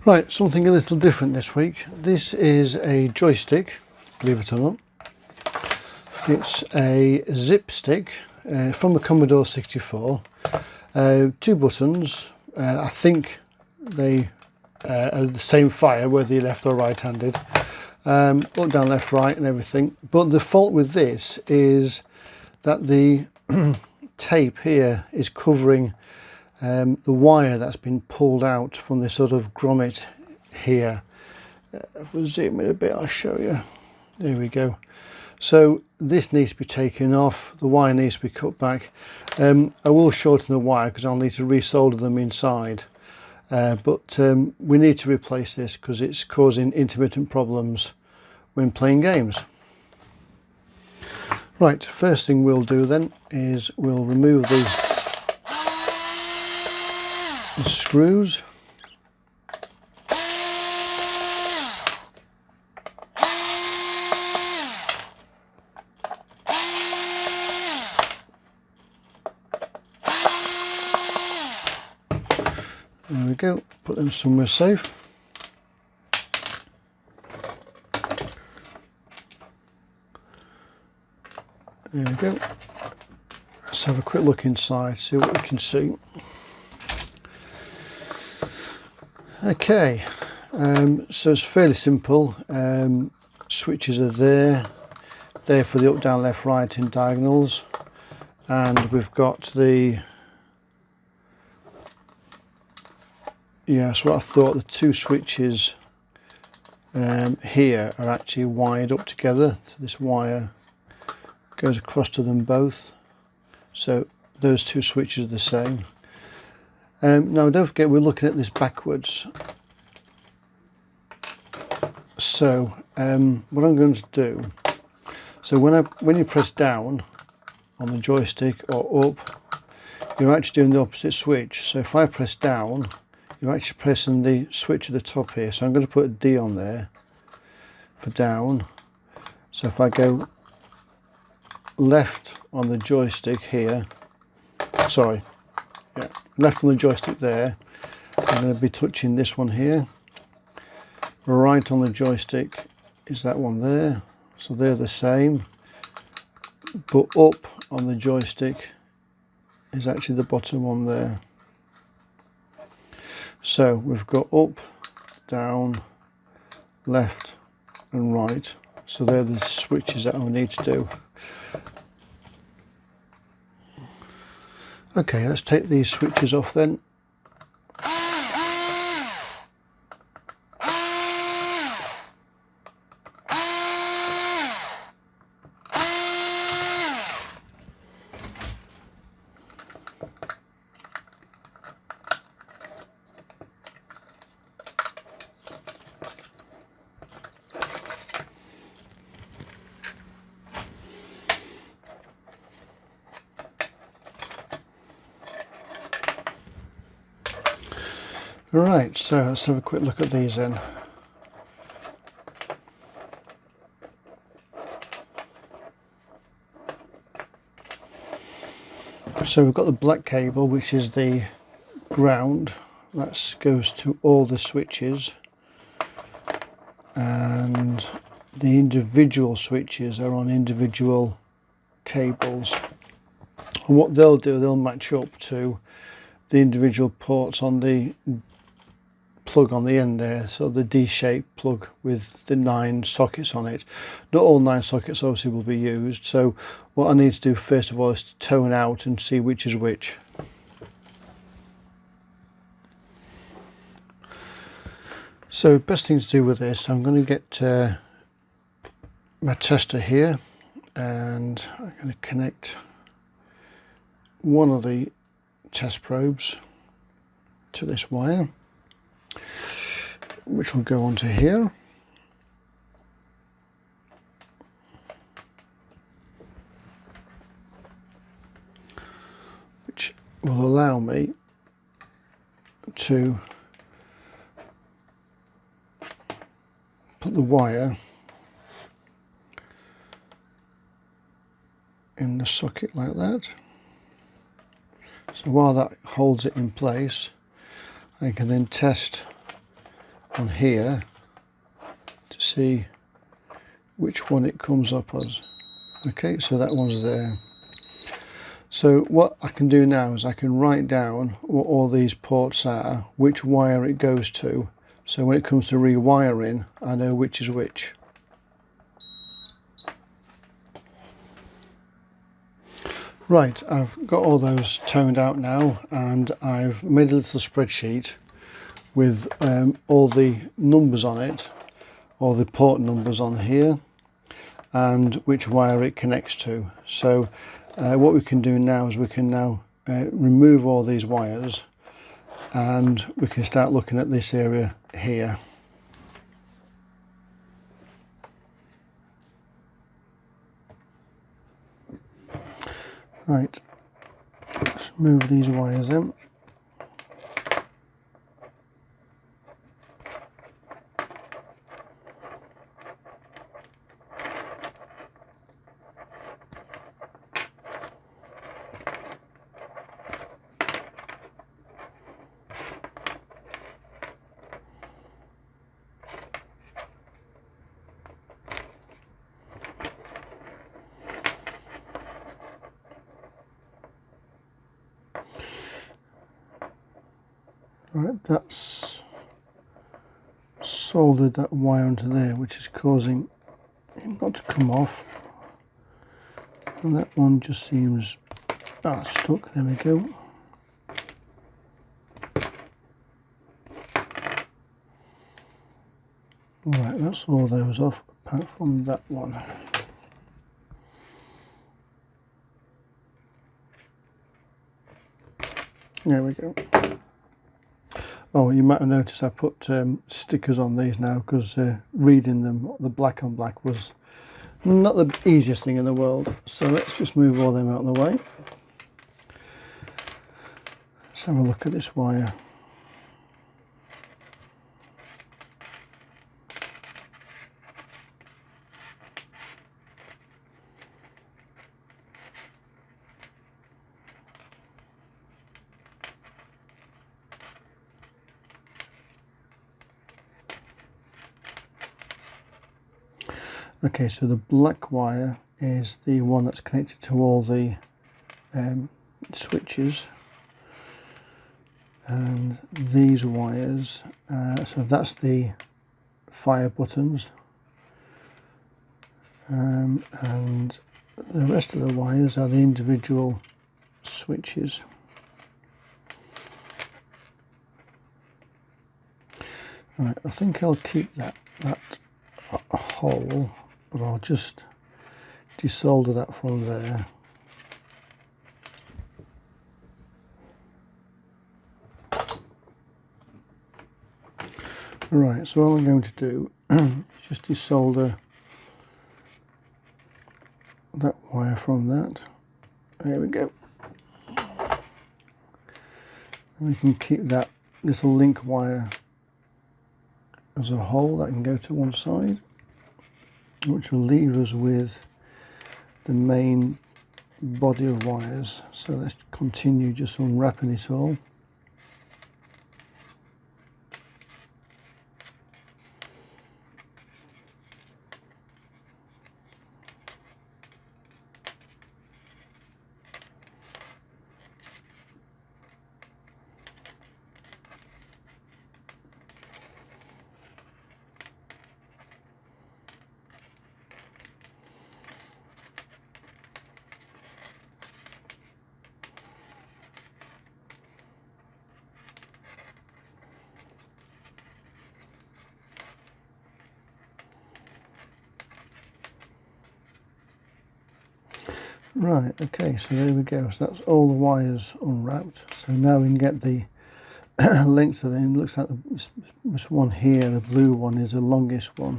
Right, something a little different this week. This is a joystick, believe it or not. It's a zip stick from the Commodore 64. 2 buttons. I think they are the same fire, whether you're left or right-handed. Up, down, left, right and everything. But the fault with this is that the tape here is covering the wire that's been pulled out from this sort of grommet here. If we zoom in a bit, I'll show you. There we go. So this needs to be taken off, the wire needs to be cut back. I will shorten the wire because I'll need to resolder them inside. But we need to replace this because it's causing intermittent problems when playing games. Right, first thing we'll do then is we'll remove the screws. There we go, put them somewhere safe. There we go. Let's have a quick look inside, see what we can see. Okay, so it's fairly simple. Switches are there for the up, down, left, right in diagonals, and we've got the, yeah, that's what I thought, the 2 switches here are actually wired up together. So this wire goes across to them both, so those 2 switches are the same. Now don't forget we're looking at this backwards, so what I'm going to do, so when you press down on the joystick or up, you're actually doing the opposite switch. So if I press down, you're actually pressing the switch at the top here, so I'm going to put a D on there for down. So if I go left on the joystick here, sorry, yeah, left on the joystick there, I'm going to be touching this one here. Right on the joystick is that one there, so they're the same, but up on the joystick is actually the bottom one there. So we've got up, down, left and right, so they're the switches that I need to do. Okay, let's take these switches off then. Right, so let's have a quick look at these then. So we've got the black cable, which is the ground, that goes to all the switches, and the individual switches are on individual cables. And what they'll do, they'll match up to the individual ports on the plug on the end there, so the D-shaped plug with the 9 sockets on it. Not all 9 sockets obviously will be used, so what I need to do first of all is to tone out and see which is which. So best thing to do with this, I'm going to get my tester here, and I'm going to connect one of the test probes to this wire, which will go onto here. Which will allow me to put the wire in the socket like that. So while that holds it in place, I can then test on here to see which one it comes up as. Okay, so that one's there. So what I can do now is I can write down what all these ports are, which wire it goes to, so when it comes to rewiring I know which is which. Right, I've got all those toned out now, and I've made a little spreadsheet with all the numbers on it, all the port numbers on here, and which wire it connects to. So what we can do now is we can now remove all these wires, and we can start looking at this area here. Right, let's move these wires in. Right, that's soldered that wire onto there, which is causing it not to come off. And that one just seems stuck. There we go. Right, that's all those off apart from that one. There we go. Oh, you might have noticed I put stickers on these now, because reading them, the black on black, was not the easiest thing in the world. So let's just move all them out of the way. Let's have a look at this wire. Okay, so the black wire is the one that's connected to all the switches, and these wires, so that's the fire buttons, and the rest of the wires are the individual switches. Right, I think I'll keep that hole, but I'll just desolder that from there. Right, so all I'm going to do is just desolder that wire from that. There we go. And we can keep that little link wire as a whole. That can go to one side, which will leave us with the main body of wires. So let's continue just unwrapping it all. Right, okay, so there we go. So that's all the wires unwrapped. So now we can get the lengths of it. It looks like this one here, the blue one, is the longest one.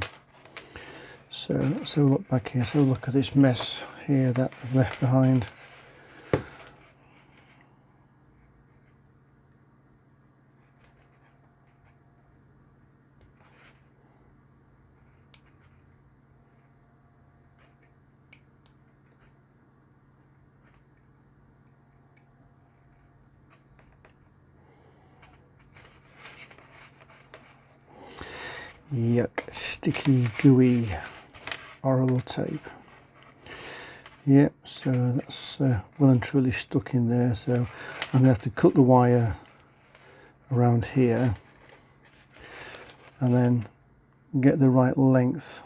So let's have a look back here. So look at this mess here that I've left behind. Yuck, sticky, gooey, horrible tape. Yep, so that's well and truly stuck in there, so I'm going to have to cut the wire around here and then get the right length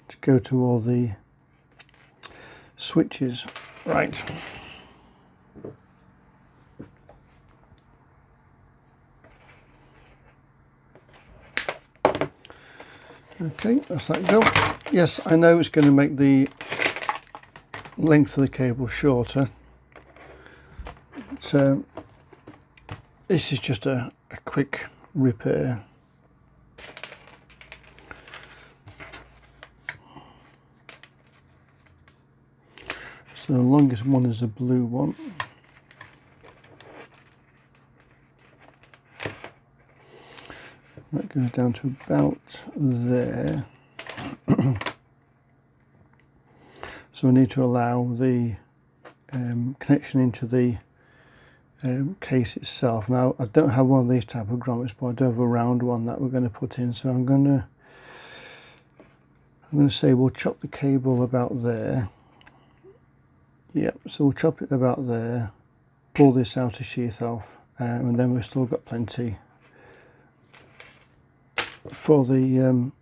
to go to all the switches. Right. Okay, that's that go. Yes, I know it's going to make the length of the cable shorter, but this is just a quick repair. So the longest one is the blue one. That goes down to about there. So I need to allow the connection into the case itself. Now I don't have one of these type of grommets, but I do have a round one that we're going to put in. So I'm going to say we'll chop the cable about there. Yep, so we'll chop it about there, pull this outer sheath off, and then we've still got plenty for the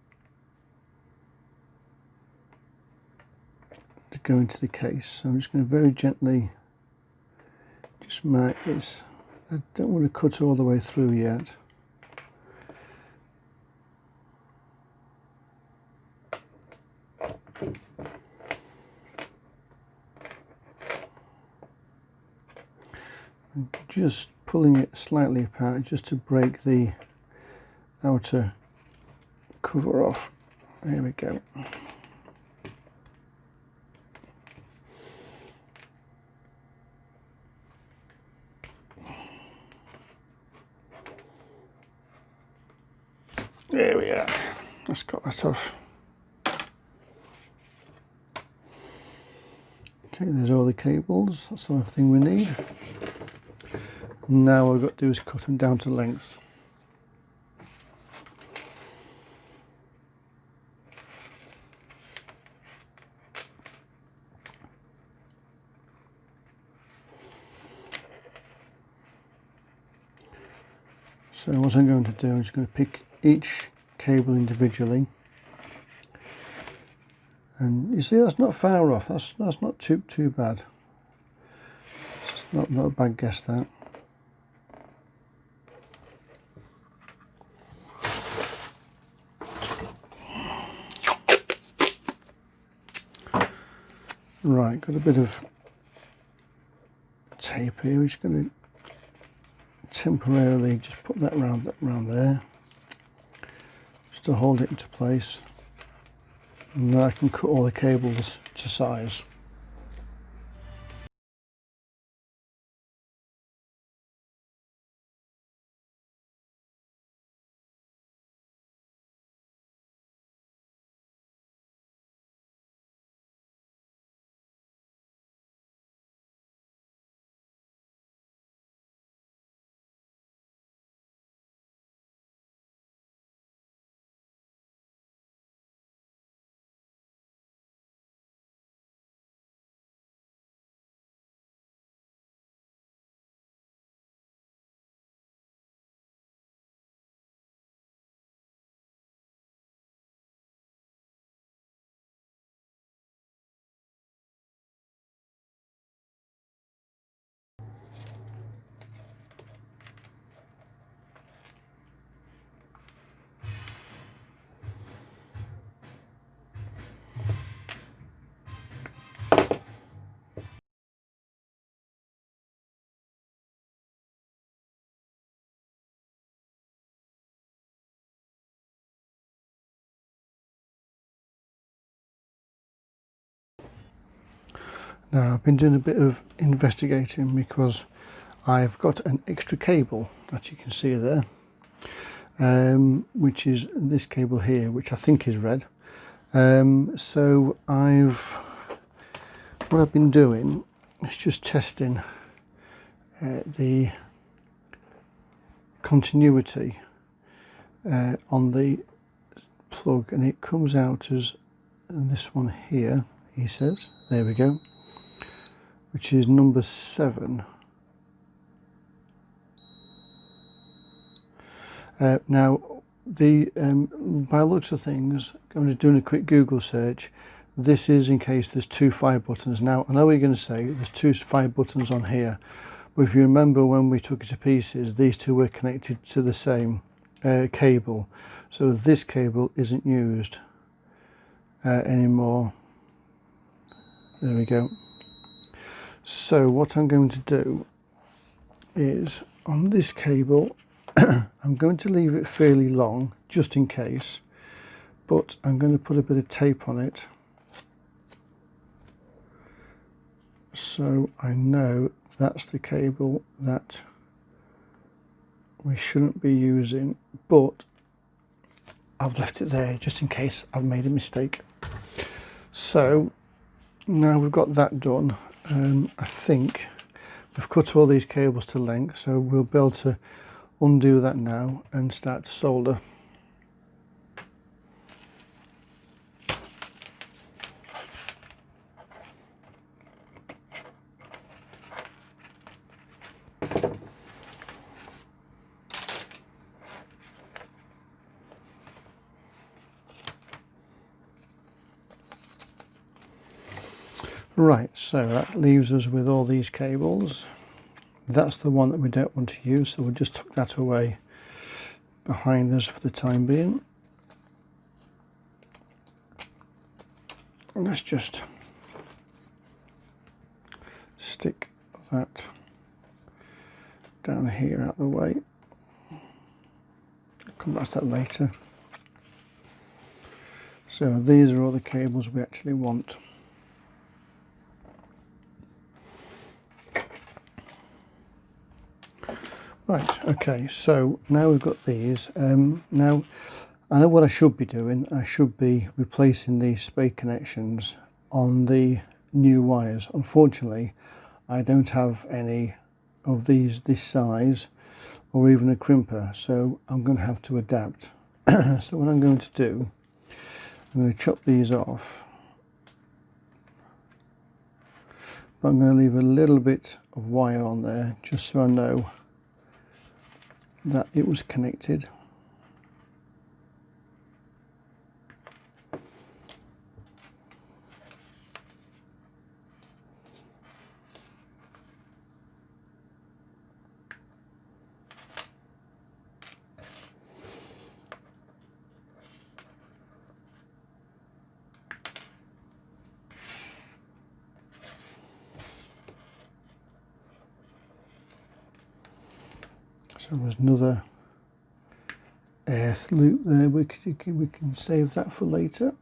to go into the case. So I'm just going to very gently just mark this. I don't want to cut all the way through yet. I'm just pulling it slightly apart just to break the outer cover off. There we go. There we are. Let's got that off. Okay, there's all the cables. That's everything we need. Now all we've got to do is cut them down to length. So what I'm going to do, I'm just going to pick each cable individually, and you see that's not far off. That's not too bad. It's not a bad guess, that. Right, got a bit of tape here. We're just going to temporarily just put that round there, just to hold it into place, and then I can cut all the cables to size. Now I've been doing a bit of investigating because I've got an extra cable that you can see there, which is this cable here, which I think is red. So what I've been doing is just testing the continuity on the plug, and it comes out as this one here, he says. There we go, which is number 7. Now, by looks of things, I'm doing a quick Google search. This is in case there's 2 fire buttons. Now, I know what you're going to say, there's 2 fire buttons on here, but if you remember when we took it to pieces, these 2 were connected to the same cable. So this cable isn't used anymore. There we go. So what I'm going to do is, on this cable, I'm going to leave it fairly long, just in case, but I'm going to put a bit of tape on it, so I know that's the cable that we shouldn't be using, but I've left it there just in case I've made a mistake. So now we've got that done, I think we've cut all these cables to length, so we'll be able to undo that now and start to solder. Right, so that leaves us with all these cables. That's the one that we don't want to use, so we'll just tuck that away behind us for the time being. And let's just stick that down here out of the way. I'll come back to that later. So these are all the cables we actually want. Right, okay, so now we've got these. Now, I know what I should be doing. I should be replacing these spade connections on the new wires. Unfortunately, I don't have any of these this size or even a crimper, so I'm going to have to adapt. So what I'm going to do, I'm going to chop these off, but I'm going to leave a little bit of wire on there just so I know that it was connected. So there's another earth loop there, we can save that for later.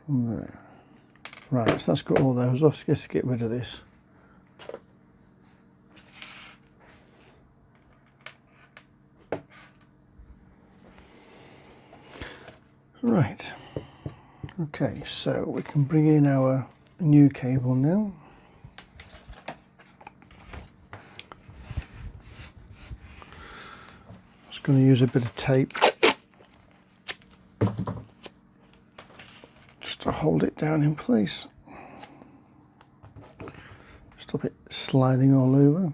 From there. Right, so that's got all those off. Let's get rid of this. Right, okay, so we can bring in our new cable now. Just going to use a bit of tape just to hold it down in place. Stop it sliding all over.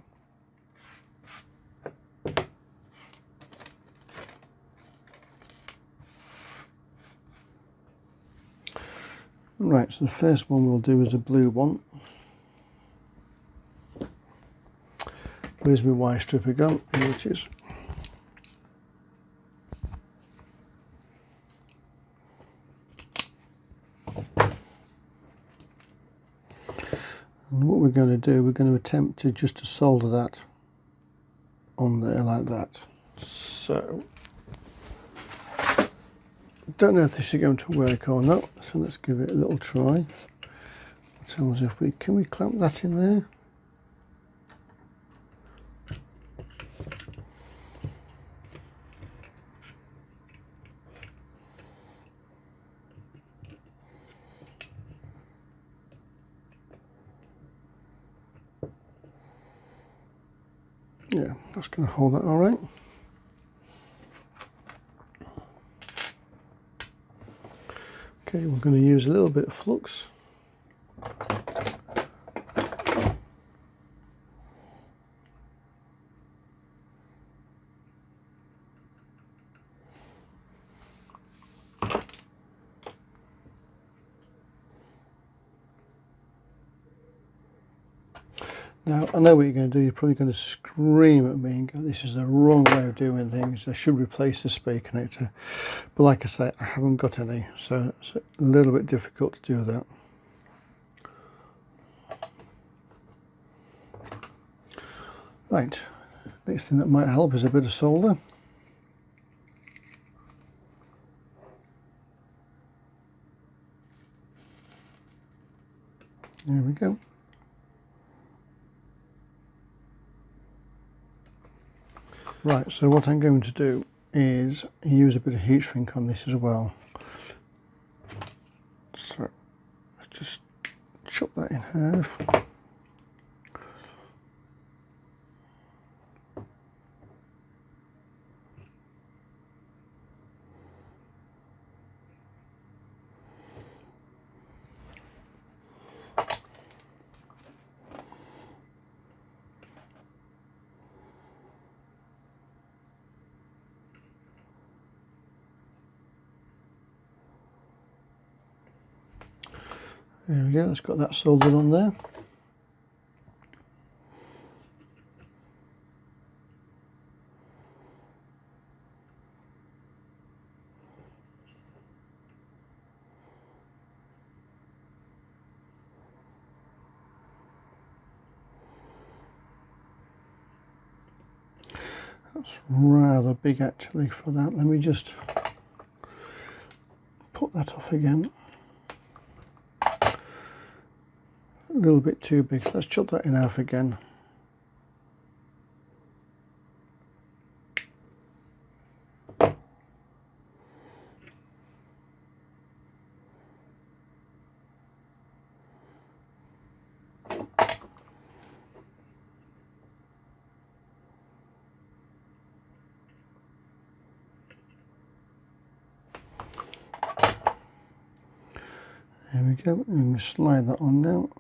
Right, so the first one we'll do is a blue one. Where's my wire stripper gone? Here it is. And what we're going to do, we're going to attempt to just to solder that on there like that. So, don't know if this is going to work or not, so let's give it a little try. Tell us if can we clamp that in there? Yeah, that's going to hold that all right. Okay, we're going to use a little bit of flux. Now, I know what you're going to do. You're probably going to scream at me and go, this is the wrong way of doing things. I should replace the spade connector. But like I say, I haven't got any, so it's a little bit difficult to do that. Right, next thing that might help is a bit of solder. There we go. Right, so what I'm going to do is use a bit of heat shrink on this as well. So let's just chop that in half. There we go, it's got that soldered on there. That's rather big actually for that. Let me just put that off again. A little bit too big. Let's chop that in half again. There we go. I'm going to slide that on now.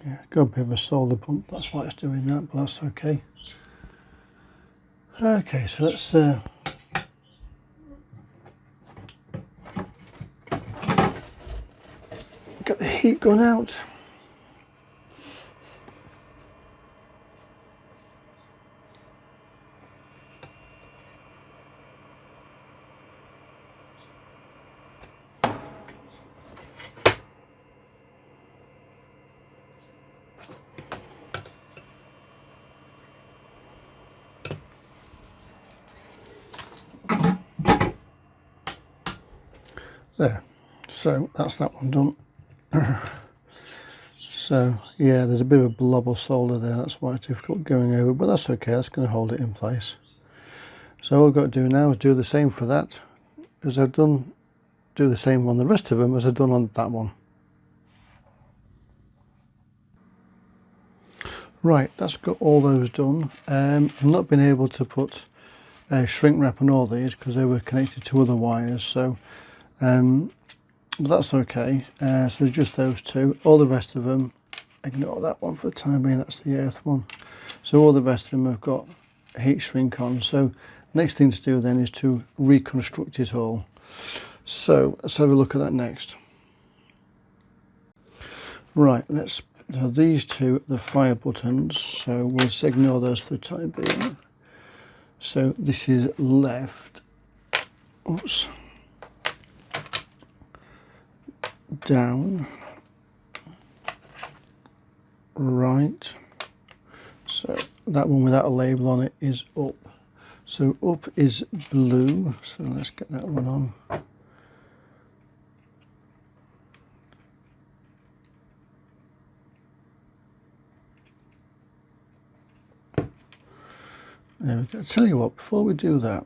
Yeah, got a bit of a solder bump, that's why it's doing that, but that's okay. Okay, so let's get the heat gun out. There, so that's that one done. So yeah, there's a bit of a blob of solder there, that's why it's difficult going over, but that's okay, that's going to hold it in place. So all I've got to do now is do the same for that as I've done, do the same on the rest of them as I've done on that one. Right, that's got all those done. I've not been able to put shrink wrap on all these because they were connected to other wires, so but that's okay. So just those two. All the rest of them, ignore that one for the time being, that's the earth one. So all the rest of them have got heat shrink on. So next thing to do then is to reconstruct it all. So let's have a look at that next. Right, let's, so these two, the fire buttons, so we'll just ignore those for the time being. So this is left, oops, down, right, So that one without a label on it is up. So up is blue, so let's get that one on. There we go. I'll tell you what, before we do that,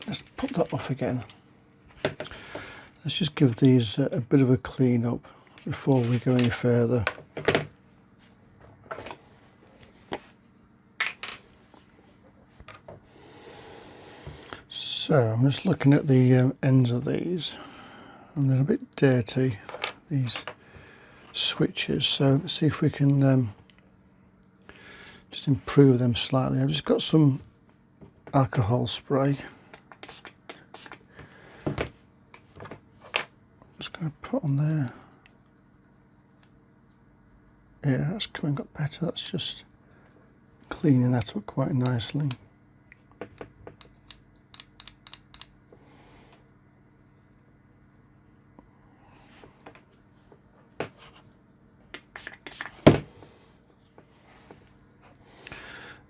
let's put that off again. Let's just give these a bit of a clean up before we go any further. So I'm just looking at the ends of these, and they're a bit dirty, these switches. So let's see if we can just improve them slightly. I've just got some alcohol spray. Just going to put on there. Yeah, that's coming up better. That's just cleaning that up quite nicely.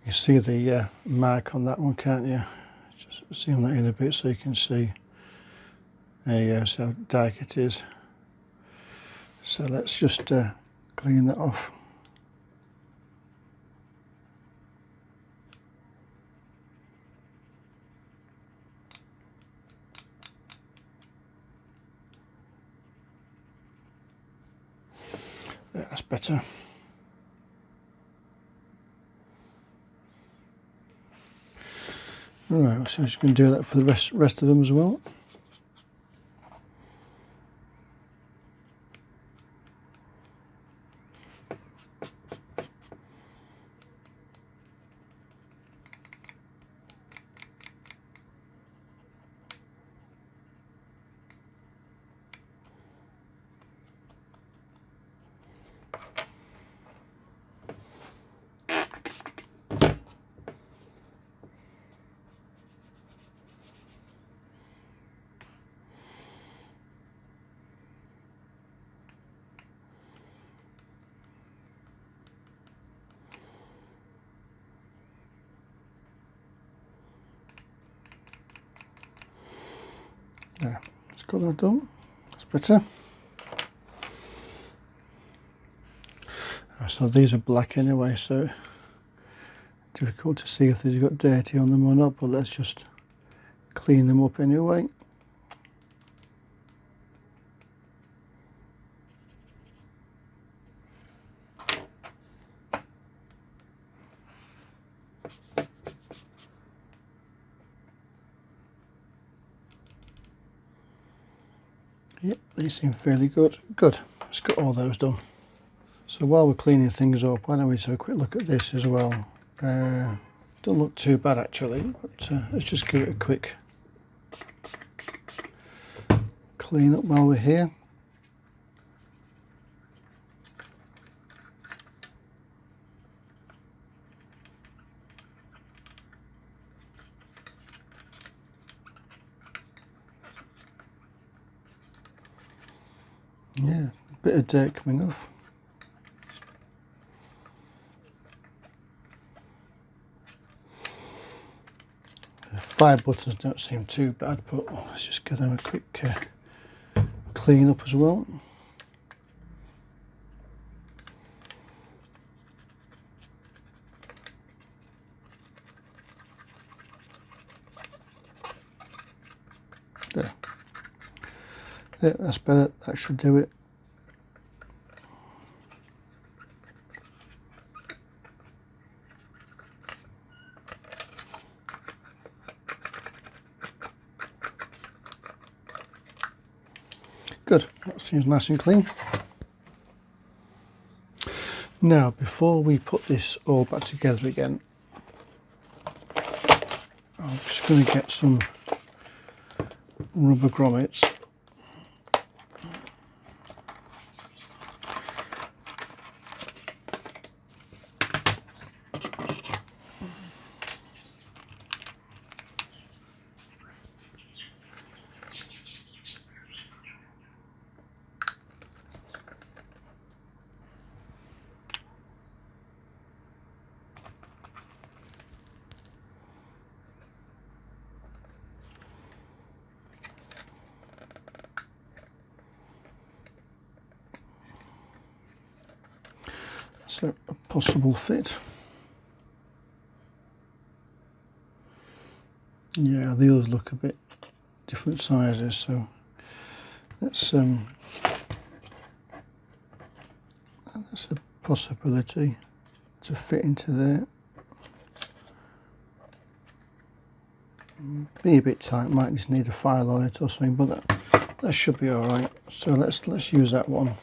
You see the mark on that one, can't you? Just zoom that in a bit so you can see. There you go, so how dark it is. So let's just clean that off. Yeah, that's better. Right, so you can do that for the rest of them as well. There, let's got that done. That's better. So these are black anyway, so difficult to see if these got dirty on them or not, but let's just clean them up anyway. Yep, these seem fairly good. Good, let's get all those done. So while we're cleaning things up, why don't we take a quick look at this as well. Don't look too bad actually, but let's just give it a quick clean up while we're here. Yeah, a bit of dirt coming off. The 5 buttons don't seem too bad, but let's just give them a quick clean up as well. There. Yeah, that's better. That should do it. Good, that seems nice and clean. Now, before we put this all back together again, I'm just going to get some rubber grommets. So a possible fit. Yeah, the others look a bit different sizes, so that's a possibility to fit into there. Be a bit tight, might just need a file on it or something, but that should be all right. So let's use that one.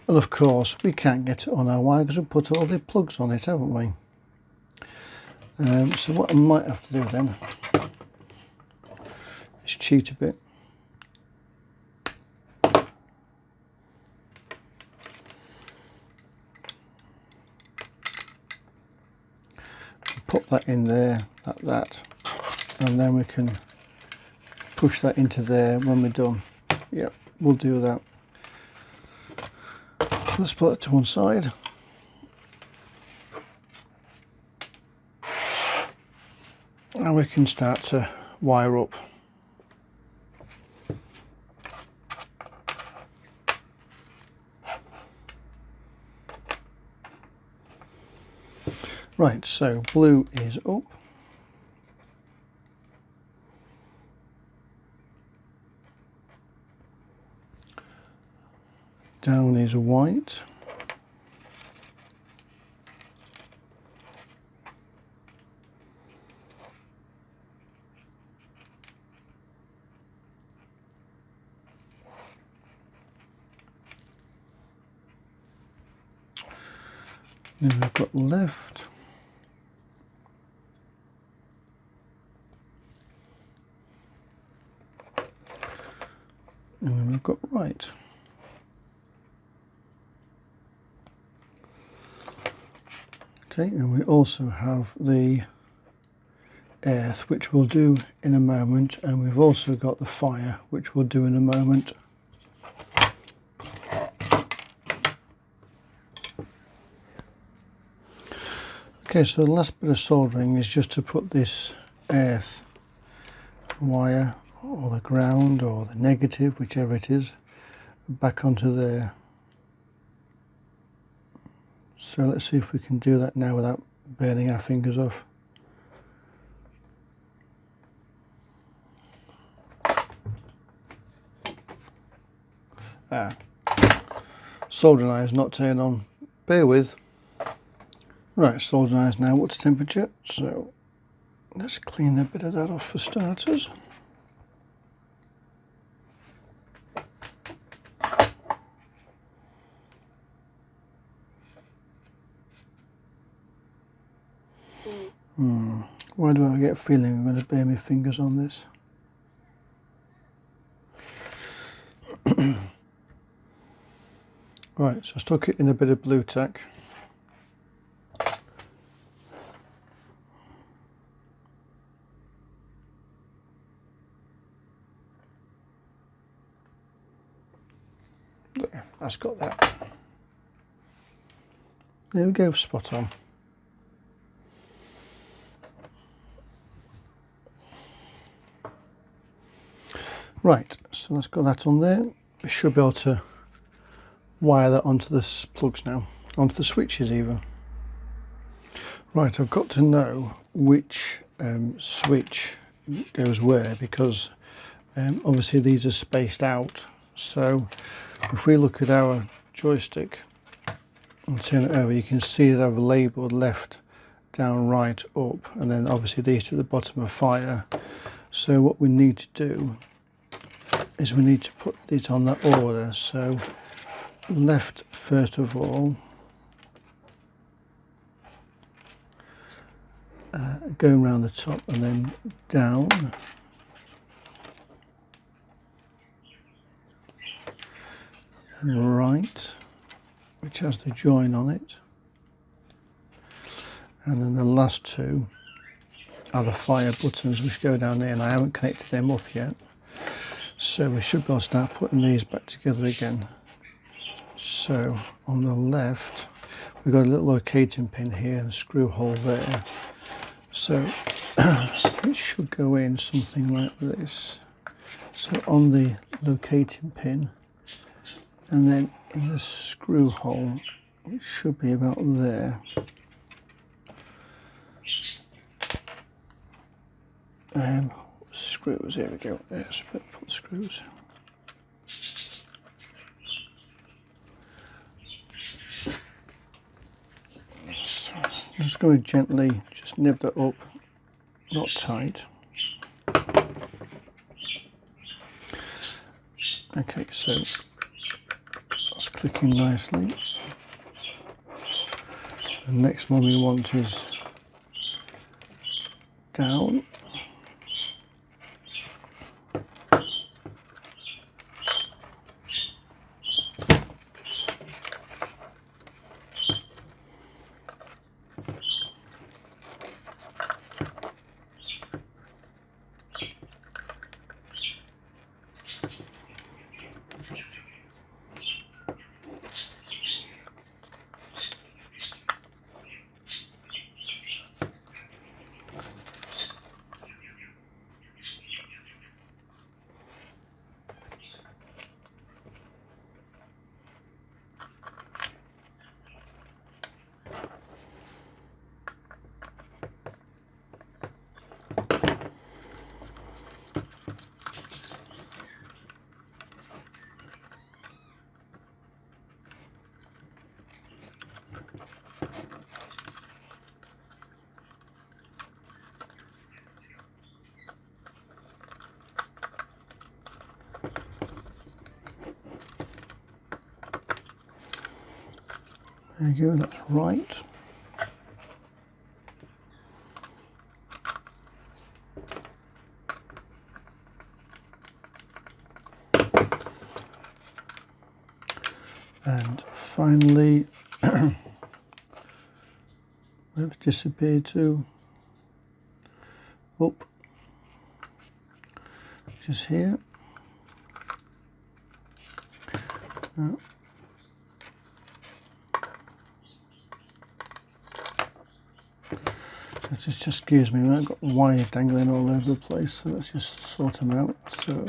And of course we can't get it on our wire because we put all the plugs on it, haven't we? So what I might have to do then is cheat a bit. Put that in there like that, and then we can push that into there when we're done. Yep, we'll do that. Let's put it to one side. And we can start to wire up. Right, so blue is up. Down is white. Then we've got left. And then we've got right. Okay, and we also have the earth, which we'll do in a moment, and we've also got the fire, which we'll do in a moment. Okay, so the last bit of soldering is just to put this earth wire, or the ground, or the negative, whichever it is, back onto there. So let's see if we can do that now without burning our fingers off. Soldering iron's not turned on. Bear with. Right, soldering iron's now up to temperature, so let's clean a bit of that off for starters. Why do I get a feeling I'm going to burn my fingers on this? Right, so I stuck it in a bit of blue tack. There, that's got that. There we go, spot on. Right, so let's got that on there. We should be able to wire that onto the plugs now, onto the switches even. Right, I've got to know which switch goes where, because obviously these are spaced out. So if we look at our joystick and turn it over, you can see that I've labelled left, down, right, up, and then obviously these to the bottom of fire. So what we need to do is we need to put these on that order. So left first of all, going around the top, and then down, and right, which has the join on it, and then the last two are the fire buttons which go down there, and I haven't connected them up yet. So we should be able to start putting these back together again. So on the left, we've got a little locating pin here and a screw hole there. So it should go in something like this. So on the locating pin, and then in the screw hole, it should be about there. Screws, here we go. There's put the screws. So I'm just going to gently just nib that up, not tight. Okay, so that's clicking nicely. The next one we want is down. There you go, that's right. And finally, we've disappeared to up, which is here. Just excuse me, I've got wire dangling all over the place, so let's just sort them out. So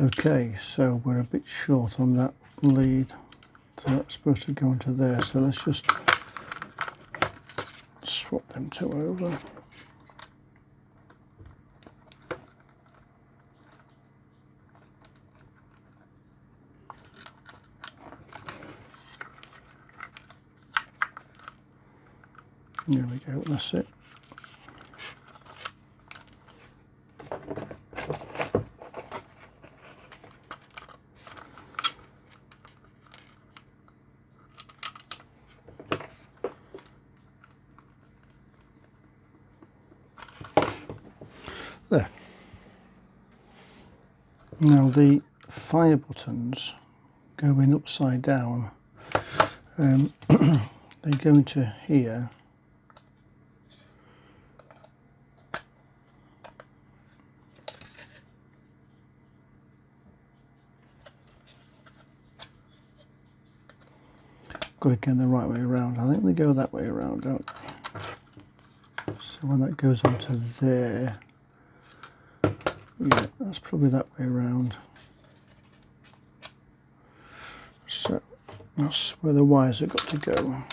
okay, so we're a bit short on that lead, so that's supposed to go into there, so let's just swap them two over. There we go, that's it. There. Now the fire buttons go in upside down. They go into here. Got to get the right way around. I think they go that way around, don't they? So when that goes onto there, yeah, that's probably that way around. So that's where the wires have got to go.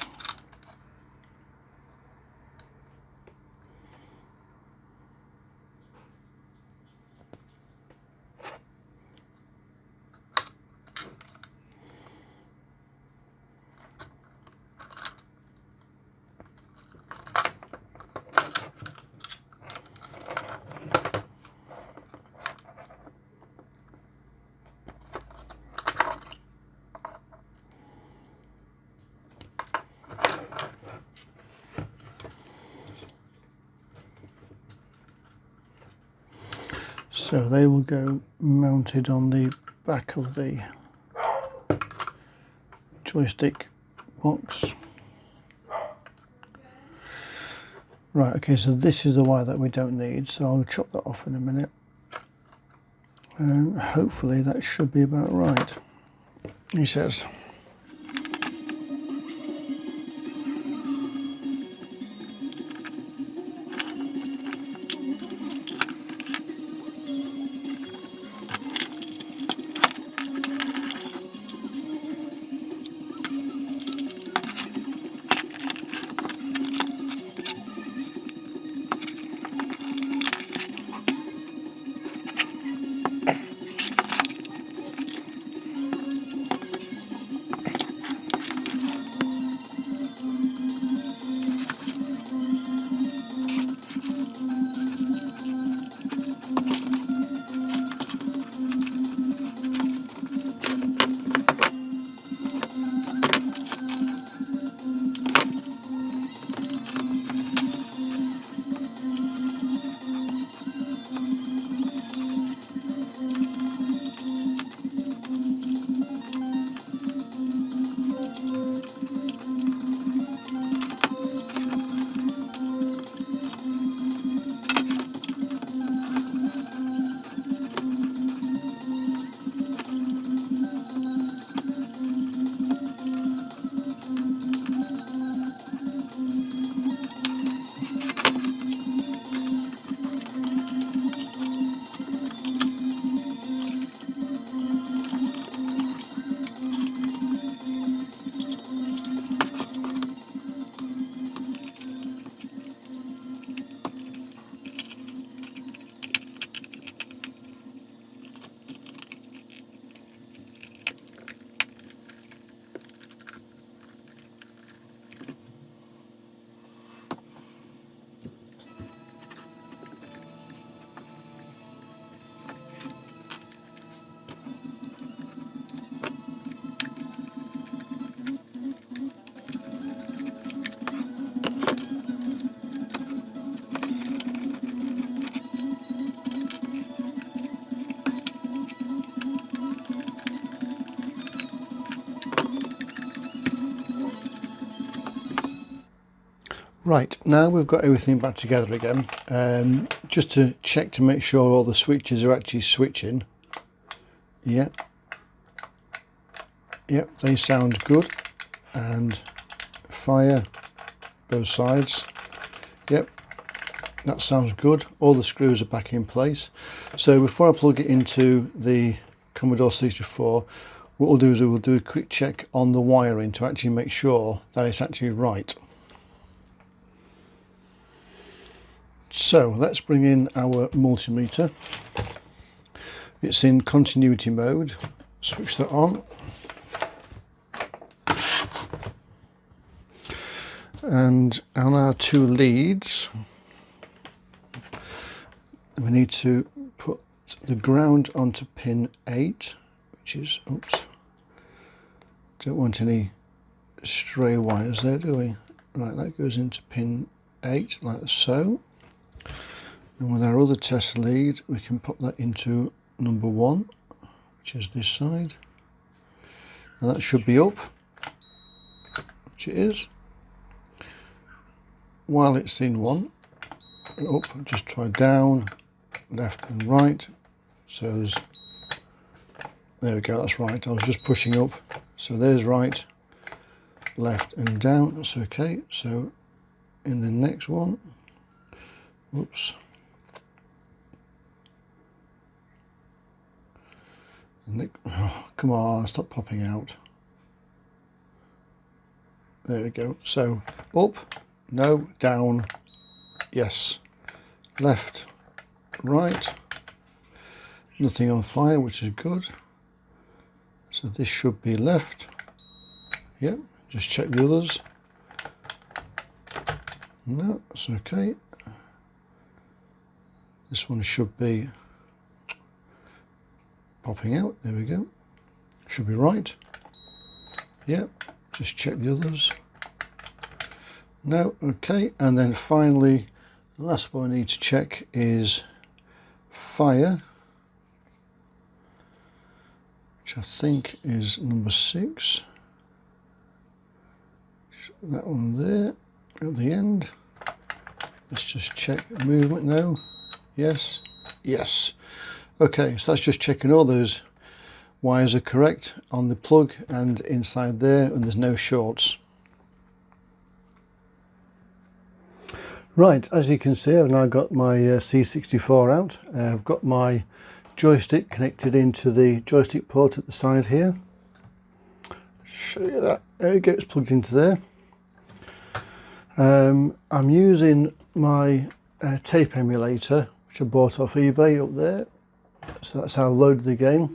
So they will go mounted on the back of the joystick box. Right, okay, so this is the wire that we don't need, so I'll chop that off in a minute. And hopefully that should be about right, he says. Right, now we've got everything back together again, just to check to make sure all the switches are actually switching. Yep, they sound good. And fire, both sides. Yep, that sounds good. All the screws are back in place. So before I plug it into the Commodore 64, what we'll do is we'll do a quick check on the wiring to actually make sure that it's actually right. So let's bring in our multimeter. It's in continuity mode. Switch that on. And on our two leads, we need to put the ground onto pin 8, which is, oops, don't want any stray wires there, do we? Right, that goes into pin 8 like so. And with our other test lead, we can pop that into number 1, which is this side. And that should be up, which it is. While it's in 1, up, just try down, left and right. So there's, there we go, that's right. I was just pushing up. So there's right, left and down, that's okay. So in the next one, whoops. Oh, come on, stop popping out. There we go. So up, no, down, yes, left, right, nothing on fire, which is good. So this should be left. Yep, just check the others. No, that's okay. This one should be popping out, there we go. Should be right. Yep, just check the others. No, okay, and then finally, the last one I need to check is fire. which I think is number 6. That one there at the end. Let's just check movement now. Yes, yes. Okay, so that's just checking all those wires are correct on the plug and inside there, and there's no shorts. Right, as you can see, I've now got my C64 out. I've got my joystick connected into the joystick port at the side here. Show you that. There we go, it's plugged into there. I'm using my tape emulator, which I bought off eBay up there. So that's how I loaded the game.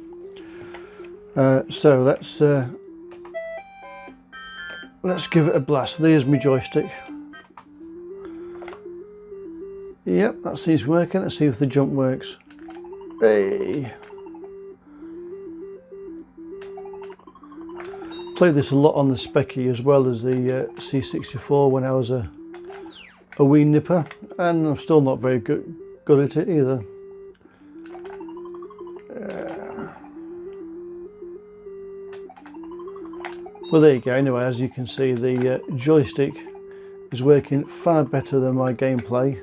So let's give it a blast. There's my joystick. Yep, that seems working. Let's see if the jump works. Hey! Played this a lot on the Speccy as well as the C64 when I was a wee nipper, and I'm still not very good at it either. Well, there you go. Anyway, as you can see, the joystick is working far better than my gameplay.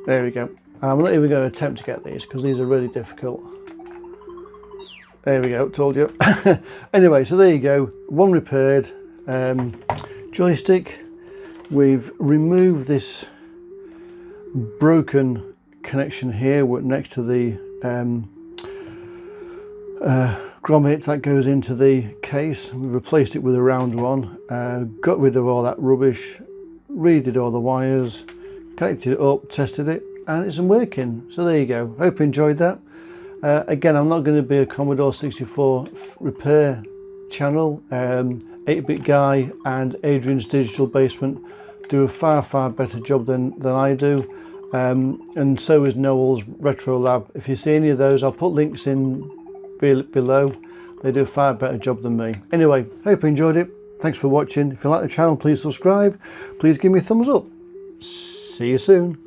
There we go. I'm not even going to attempt to get these because these are really difficult. There we go, told you. Anyway, so there you go, one repaired. Joystick. We've removed this broken connection here next to the grommet that goes into the case. We've replaced it with a round one. Got rid of all that rubbish, redid all the wires, connected it up, tested it, and it's working. So there you go. Hope you enjoyed that. Again, I'm not going to be a Commodore 64 repair channel. 8-Bit Guy and Adrian's Digital Basement do a far better job than I do, and so is Noel's Retro Lab. If you see any of those, I'll put links in below. They do a far better job than me. Anyway, hope you enjoyed it. Thanks for watching. If you like the channel, please subscribe. Please give me a thumbs up. See you soon.